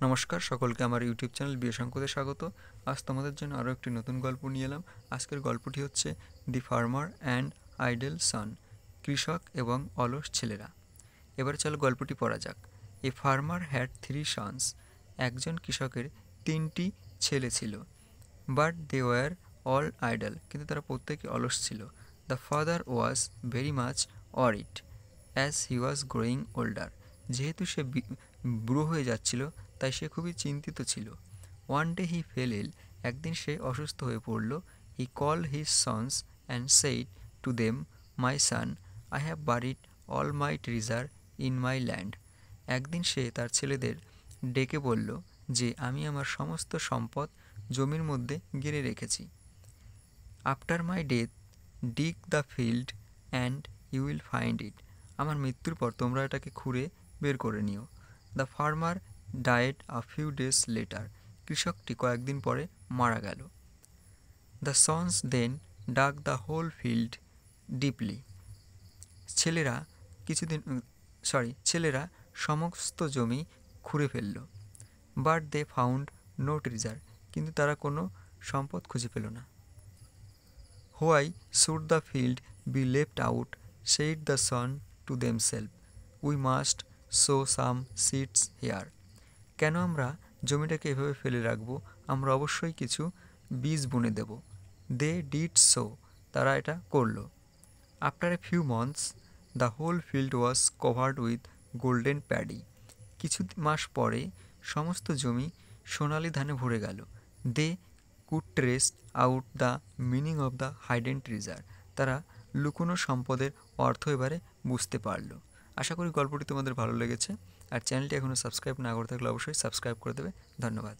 নমস্কার সকলকে আমার ইউটিউব চ্যানেল বিয়ে সংকোতে স্বাগত। আজ তোমাদের জন্য আরও একটি নতুন গল্প নিয়ে এলাম। আজকের গল্পটি হচ্ছে the farmer and idle son, কৃষক এবং অলস ছেলেরা। এবার চলো গল্পটি পড়া যাক। A farmer had 3 sons. একজন কৃষকের 3টি ছেলে ছিল। But they were all idle, কিন্তু তারা প্রত্যেকে অলস ছিল। The father was very much worried as he was growing older. যেহেতু সে বুড়ো হয়ে যাচ্ছিল তাই সে খুবই চিন্তিত ছিল। One day he fell ill, একদিন সে অসুস্থ হয়ে পড়ল। He call his sons and said to them, my son, I have buried all my treasure in my land. একদিন সে তার ছেলেদের ডেকে বলল যে আমি আমার সমস্ত সম্পদ জমির মধ্যে গেড়ে রেখেছি। After my death dig the field and you will find it. আমার মৃত্যুর পর তোমরা এটাকে খুঁড়ে বের করে নিও। The farmer died a few days later. কৃষকটি কয়েকদিন পরে মারা গেল। The sons then dug the whole field deeply. ছেলেরা সমস্ত জমি খুঁড়ে ফেলল। But they found no treasure, কিন্তু তারা কোনো সম্পদ খুঁজে পেল না। Why should the field be left out, said the son to themself, we must sow some seeds here. কেন আমরা জমিটাকে এভাবে ফেলে রাখবো? আমরা অবশ্যই কিছু বীজ বুনে দেব। দে ডিড সো, তারা এটা করল। After a few months the whole field was covered with golden paddy. কিছু মাস পরে সমস্ত জমি সোনালি ধানে ভরে গেল। They could trace out the meaning of the hidden treasure. তারা লুকোনো সম্পদের অর্থ এবারে বুঝতে পারল। আশা করি গল্পটি তোমাদের ভালো লেগেছে। আর চ্যানেলটি এখনও সাবস্ক্রাইব না করে থাকলে অবশ্যই সাবস্ক্রাইব করে দেবে। ধন্যবাদ।